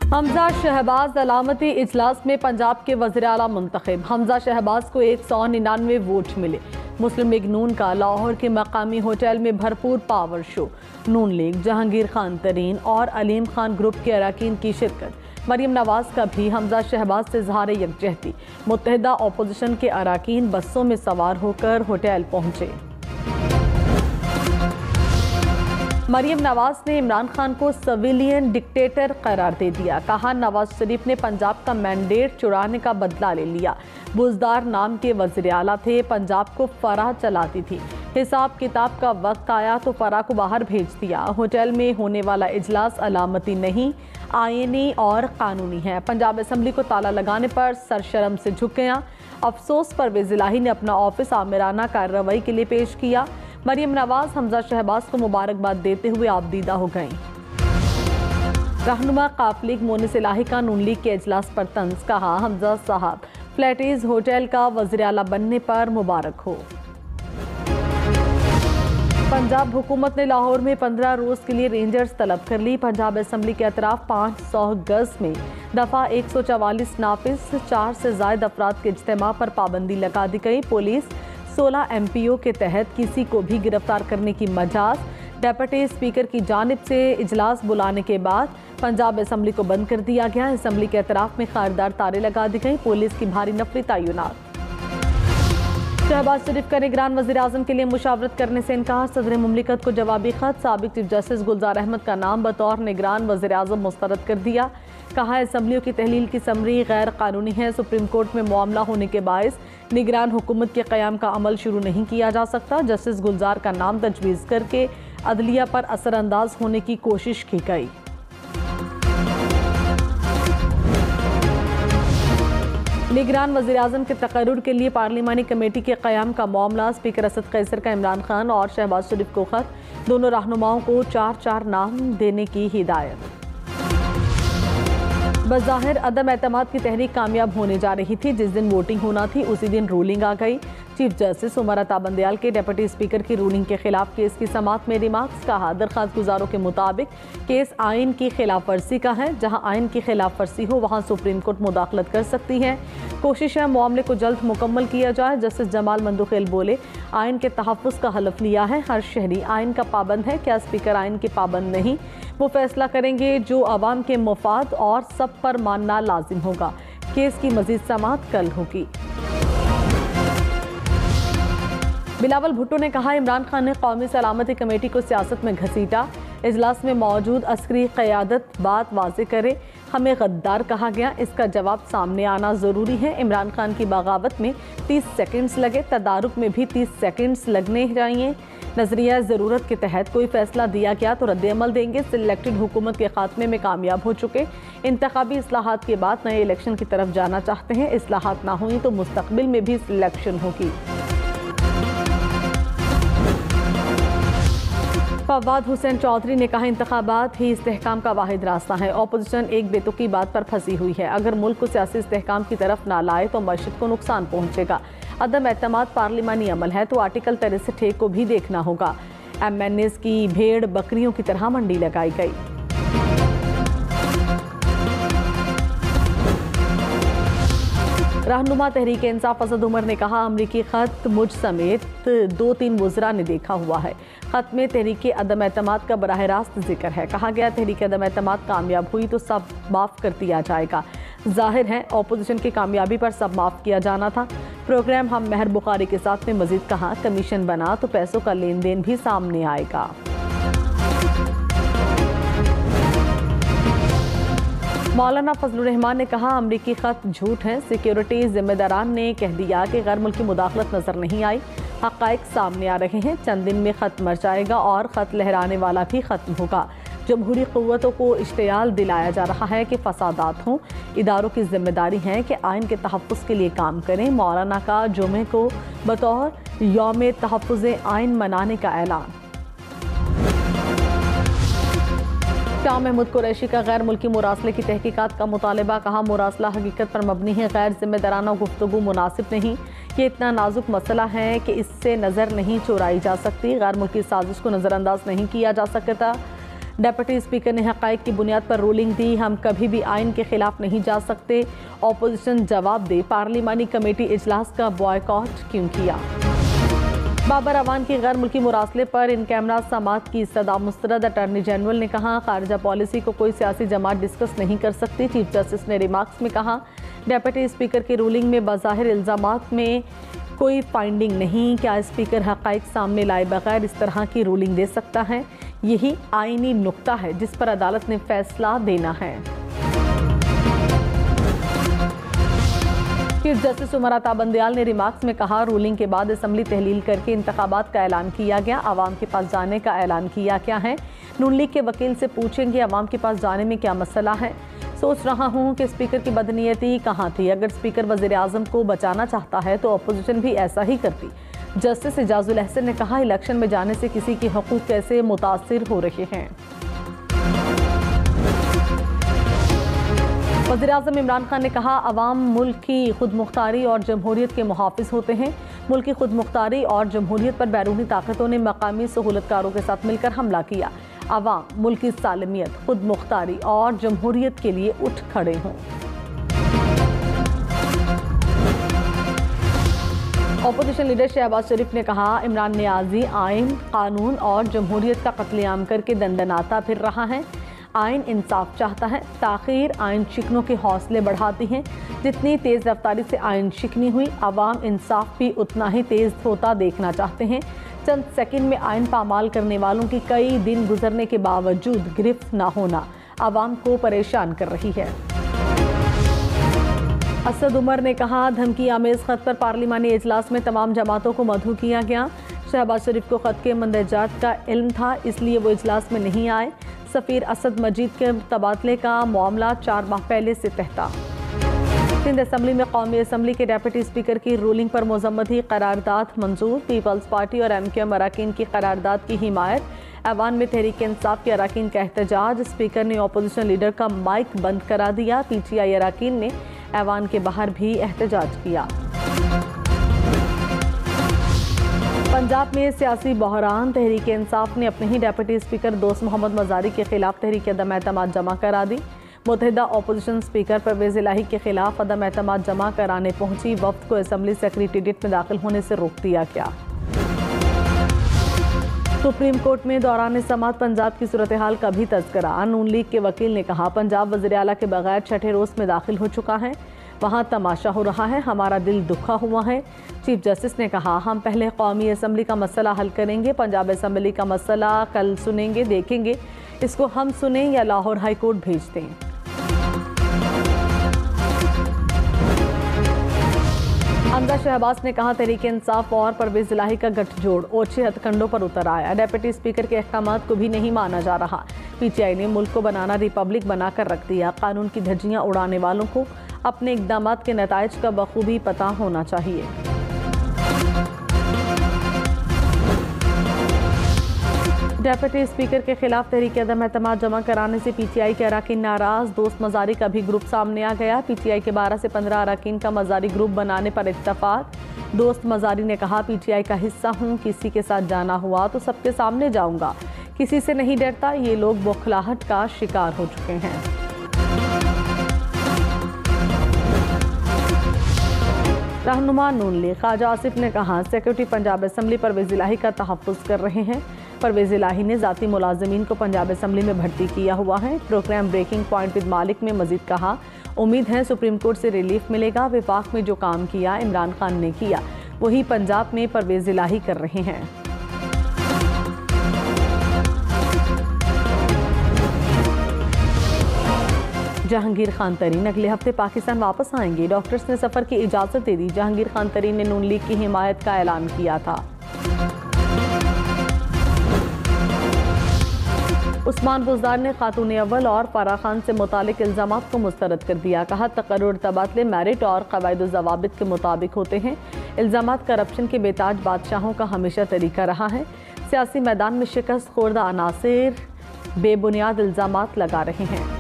हमजा शहबाज अलामती इजलास में पंजाब के वज़ीर आला मुंतखब। हमजा शहबाज को 199 वोट मिले। मुस्लिम लीग नून का लाहौर के मकामी होटल में भरपूर पावर शो। नून लीग, जहांगीर खान तरीन और अलीम खान ग्रुप के अरकान की शिरकत। मरियम नवाज का भी हमजा शहबाज से इज़हार यकजहती। मुत्तहिदा अपोजिशन के अरकान बसों में सवार होकर होटल पहुंचे। मरियम नवाज ने इमरान खान को सिविलियन डिक्टेटर करार दे दिया। कहा, नवाज शरीफ ने पंजाब का मैंडेट चुराने का बदला ले लिया। बुजदार नाम के वज़ीर आला थे, पंजाब को फराह चलाती थी। हिसाब किताब का वक्त आया तो फराह को बाहर भेज दिया। होटल में होने वाला इजलास अलामती नहीं, आईनी और कानूनी है। पंजाब असम्बली को ताला लगाने पर सरशर्म से झुक गया। अफसोस परवेज़ इलाही ने अपना ऑफिस आमिराना कार्रवाई के लिए पेश किया। मरियम नवाज हमजा शहबाज को मुबारकबाद देते हुए आबदीदा हो गईं। रहनुमा काफ लीग मोनिस इलाही का नून लीग के इजलास पर तंज। कहा, हमजा साहब फ्लैटीज होटल का वज़ीर आला बनने पर मुबारक हो। पंजाब हुकूमत ने लाहौर में 15 रोज के लिए रेंजर्स तलब कर ली। पंजाब असम्बली के अतराफ 500 गज में दफ़ा 144 नाफिज, 4 से ज़ायद अफराद के इज्तिमा पर पाबंदी लगा दी गई। पुलिस 16 MPO के तहत किसी को भी गिरफ्तार करने की मजाज। डेप्यूटी स्पीकर की जानिब से इजलास बुलाने के बाद पंजाब असम्बली को बंद कर दिया गया। असम्बली के अतराफ में खारदार तारे लगा दी गई। पुलिस की भारी नफरी तैनात। शहबाज शरीफ का निगरान वज़ीर आज़म के लिए मुशावरत करने से इनकार। सदर मुमलिकत को जवाबी खत। साबिक चीफ जस्टिस गुलजार अहमद का नाम बतौर निगरान वज़ीर आज़म मुस्तरद कर दिया। कहा, असम्बलियों की तहलील की समरी गैर कानूनी है। सुप्रीम कोर्ट में मामला होने के बायस निगरान हुकूमत के क़याम का अमल शुरू नहीं किया जा सकता। जस्टिस गुलजार का नाम तजवीज़ करके अदलिया पर असरअंदाज होने की कोशिश की गई। निगरान वज़ीर आज़म के तकर्रुर के लिए पार्लिमानी कमेटी के क़याम का मामला। स्पीकर असद कैसर का इमरान खान और शहबाज शरीफ को खत। दोनों रहनुमाओं को 4-4 नाम देने की हिदायत। बज़ाहिर अदम एतमाद की तहरीक कामयाब होने जा रही थी। जिस दिन वोटिंग होना थी उसी दिन रूलिंग आ गई। चीफ जस्टिस उमर अता बंदयाल के डिप्टी स्पीकर की रूलिंग के खिलाफ केस की समाअत में रिमार्क्स। कहा, दरख्वास्त गुजारों के मुताबिक केस आइन की खिलाफ वर्जी का है। जहां आइन की खिलाफ वर्जी हो वहां सुप्रीम कोर्ट मुदाखलत कर सकती है। कोशिश है मामले को जल्द मुकम्मल किया जाए। जस्टिस जमाल मंदुखेल बोले, आइन के तहफ़्फ़ुज़ का हलफ लिया है। हर शहरी आइन का पाबंद है। क्या स्पीकर आइन के पाबंद नहीं? वो फैसला करेंगे जो अवाम के मुफाद और सब पर मानना लाजिम होगा। केस की मजीद समाअत कल होगी। बिलावल भुट्टो ने कहा, इमरान खान ने कौमी सलामती कमेटी को सियासत में घसीटा। इजलास में मौजूद अस्करी क़यादत बात वाज़े करे। हमें गद्दार कहा गया, इसका जवाब सामने आना ज़रूरी है। इमरान खान की बगावत में 30 सेकंड्स लगे, तदारुक में भी 30 सेकंड्स लगने चाहिए। नजरिया ज़रूरत के तहत कोई फैसला दिया गया तो रद्द-ए-अमल देंगे। सिलेक्टेड हुकूमत के खात्मे में कामयाब हो चुके। इंतखाबी इस्लाहात के बाद नए इलेक्शन की तरफ जाना चाहते हैं। इस्लाहात ना हुई तो मुस्तकबिल में भी सिलेक्शन होगी। फवाद हुसैन चौधरी ने कहा, इंतखाबात ही इस्तेहकाम का वाहिद रास्ता है। अपोजिशन एक बेतुकी बात पर फंसी हुई है। अगर मुल्क को सियासी इस्तेहकाम की तरफ ना लाए तो मस्जिद को नुकसान पहुंचेगा। अदम एतमाद पार्लिमानी अमल है तो आर्टिकल 63 को भी देखना होगा। MNAs की भेड़ बकरियों की तरह मंडी लगाई गई। रहनुमा तहरीक इंसाफ असद उमर ने कहा, अमरीकी खत मुझ समेत 2-3 वज़रा ने देखा हुआ है। खत में तहरीक अदम एतमाद का बराह रास्त जिक्र है। कहा गया, तहरीक अदम एतमाद कामयाब हुई तो सब माफ़ कर दिया जाएगा। जाहिर है अपोजिशन की कामयाबी पर सब माफ़ किया जाना था। प्रोग्राम हम महर बुखारी के साथ में मजीद कहा, कमीशन बना तो पैसों का लेन देन भी सामने आएगा। मौलाना फजलुर रहमान ने कहा, अमरीकी खत झूठ है। सिक्योरिटी जिम्मेदारान ने कह दिया कि गैर मुल्की मुदाखलत नजर नहीं आई। हक़ाइक़ सामने आ रहे हैं। चंद दिन में खत मर जाएगा और खत लहराने वाला भी खत्म होगा। जमहूरी क़ुव्वतों को इश्तियाल दिलाया जा रहा है कि फसादात हों। इदारों की जिम्मेदारी है कि आइन के तहफ़्फ़ुज़ के लिए काम करें। मौलाना का जुमे को बतौर यौम तहफ़्फ़ुज़ आइन मनाने का ऐलान। शाह महमूद कुरैशी का गैर मुल्की मुरासले की तहकीकात का मुतालबा। कहा, मुरासला हकीकत पर मबनी है, गैर जिम्मेदाराना गुफ्तगू मुनासिब नहीं। ये इतना नाजुक मसला है कि इससे नज़र नहीं चुराई जा सकती। गैर मुल्की साजिश को नज़रअंदाज नहीं किया जा सकता। डिप्टी स्पीकर ने हक़ाइक़ की बुनियाद पर रूलिंग दी। हम कभी भी आइन के खिलाफ नहीं जा सकते। ऑपोजिशन जवाब दे, पार्लिमानी कमेटी इजलास का बॉयकॉट क्यों किया। बाबर अवान की गैर मुल्की मुरासले पर इन कैमरा समात की सदा मुस्तरद। अटॉर्नी जनरल ने कहा, खारजा पॉलिसी को कोई सियासी जमात डिस्कस नहीं कर सकती। चीफ जस्टिस ने रिमार्क्स में कहा, डिप्टी स्पीकर की रूलिंग में बज़ाहिर इल्ज़ामात में कोई फाइंडिंग नहीं। क्या स्पीकर हक़ाइक़ सामने लाए बगैर इस तरह की रूलिंग दे सकता है? यही आईनी नुक्ता है जिस पर अदालत ने फैसला देना है। चीफ जस्टिस उमर अता बंदयाल ने रिमार्क्स में कहा, रूलिंग के बाद असम्बली तहलील करके इंतखाबात का ऐलान किया गया। आवाम के पास जाने का ऐलान किया क्या है? नून लीग के वकील से पूछेंगे आवाम के पास जाने में क्या मसला है। सोच रहा हूँ कि स्पीकर की बदनीयती कहाँ थी। अगर स्पीकर वज़ीर आज़म को बचाना चाहता है तो अपोजिशन भी ऐसा ही करती। जस्टिस एजाजुल अहसन ने कहा, इलेक्शन में जाने से किसी के हकूक़ कैसे मुतासिर हो रहे हैं। वज़ीर आज़म इमरान खान ने कहा, अवाम मुल्क की खुद मुख्तारी और जमहूरियत के मुहाफ़िज़ होते हैं। मुल्क की खुद मुख्तारी और जमहूरियत पर बैरूनी ताकतों ने मकामी सहूलतकारों के साथ मिलकर हमला किया। अवाम मुल्क की सालमियत, खुद मुख्तारी और जमहूरियत के लिए उठ खड़े हों। अपोजिशन लीडर शहबाज शरीफ ने कहा, इमरान नियाज़ी आइन, कानून और जमहूरियत का कत्लेआम करके दंदनाता फिर रहा है। आइन इंसाफ चाहता है। ताख़ीर आइन शिकनों के हौसले बढ़ाती है। जितनी तेज़ रफ्तारी से आइन शिकनी हुई, अवाम इंसाफ भी उतना ही तेज़ होता देखना चाहते हैं। चंद सेकंड में आइन पामाल करने वालों की कई दिन गुजरने के बावजूद गिरफ्त न होना अवाम को परेशान कर रही है। असद उमर ने कहा, धमकी आमेज़ ख़त पर पार्लिमानी इजलास में तमाम जमातों को मदऊ किया गया। शहबाज शरीफ को ख़त के मंदरजात का इल्म था, इसलिए वो इजलास में नहीं आए। सफ़ीर असद मजीद के तबादले का मामला 4 माह पहले से तय था। सिंध असम्बली में कौमी असम्बली के डिप्टी स्पीकर की रूलिंग पर मुज़म्मती करारदाद मंजूर। पीपल्स पार्टी और MQM अरकान की करारदाद की हिमायत। ऐवान में तहरीक इंसाफ के अरकान का एहतजाज। स्पीकर ने अपोजिशन लीडर का माइक बंद करा दिया। PTI अरकान ने ऐवान के बाहर भी एहतजाज किया। पंजाब में सियासी बहरान। तहरीक इंसाफ ने अपने ही डिप्टी स्पीकर दोस्त मोहम्मद मज़ारी के खिलाफ तहरीक अदम एतमाद जमा करा दी। मुतहदा अपोजिशन स्पीकर परवेज़ इलाही के खिलाफ अदम एतमाद जमा कराने पहुंची वफ्द को असम्बली सेक्रेटेरिएट में दाखिल होने से रोक दिया गया। सुप्रीम कोर्ट में दौरान समात पंजाब की सूरत हाल का भी तज़किरा। नून लीग के वकील ने कहा, पंजाब वज़ीर आला के बगैर छठे रोज़ में दाखिल हो चुका है। वहाँ तमाशा हो रहा है। हमारा दिल दुखा हुआ है। चीफ जस्टिस ने कहा, हम पहले कौमी असम्बली का मसला हल करेंगे। पंजाब असम्बली का मसला कल सुनेंगे, देखेंगे इसको हम सुने या लाहौर हाई कोर्ट भेज दें। हमजा शहबाज ने कहा, तहरीक इंसाफ और परवेज़ इलाही का गठजोड़ ओछे हथकंडों पर उतर आया। डिप्टी स्पीकर के अहकामात को भी नहीं माना जा रहा। PTI ने मुल्क को बनाना रिपब्लिक बनाकर रख दिया। कानून की धज्जियां उड़ाने वालों को अपने इक़दामात के नताइज का बखूबी पता होना चाहिए। डिप्टी स्पीकर के खिलाफ तहरीक अदम एतमाद जमा कराने से PTI के अरकान नाराज। दोस्त मज़ारी का भी ग्रुप सामने आ गया। PTI के 12 से 15 अरकान का मज़ारी ग्रुप बनाने पर इत्तफाक। दोस्त मज़ारी ने कहा, PTI का हिस्सा हूँ, किसी के साथ जाना हुआ तो सबके सामने जाऊँगा, किसी से नहीं डरता। ये लोग बौखलाहट का शिकार हो चुके हैं। रहनुमा नून लीग ख्वाजा आसिफ ने कहा, सेक्रेटरी पंजाब असम्बली परवेज़ इलाही का तहफ़्फ़ुज़ कर रहे हैं। परवेज़ इलाही ने ज़ाती मुलाज़मीन को पंजाब असम्बली में भर्ती किया हुआ है। प्रोग्राम ब्रेकिंग पॉइंट विद मालिक में मज़ीद कहा, उम्मीद है सुप्रीम कोर्ट से रिलीफ मिलेगा। विफाक में जो काम किया इमरान खान ने किया, वही पंजाब में परवेज़ इलाही कर रहे हैं। जहांगीर खान तरीन अगले हफ्ते पाकिस्तान वापस आएंगे। डॉक्टर्स ने सफ़र की इजाज़त दे दी। जहांगीर खान तरीन ने नून लीग की हिमायत का ऐलान किया था। उस्मान बुज़दार ने खातून अव्वल और फराह खान से मुतालिक इल्ज़ामात को मुस्तरद कर दिया। कहा, तकर्रुर तबादले मेरिट और क़वाइद व ज़वाबित के मुताबिक होते हैं। इल्ज़ामात करप्शन के बेताज बादशाहों का हमेशा तरीका रहा है। सियासी मैदान में शिकस्त खोर्दा अनासिर बेबुनियाद इल्ज़ामात लगा रहे हैं।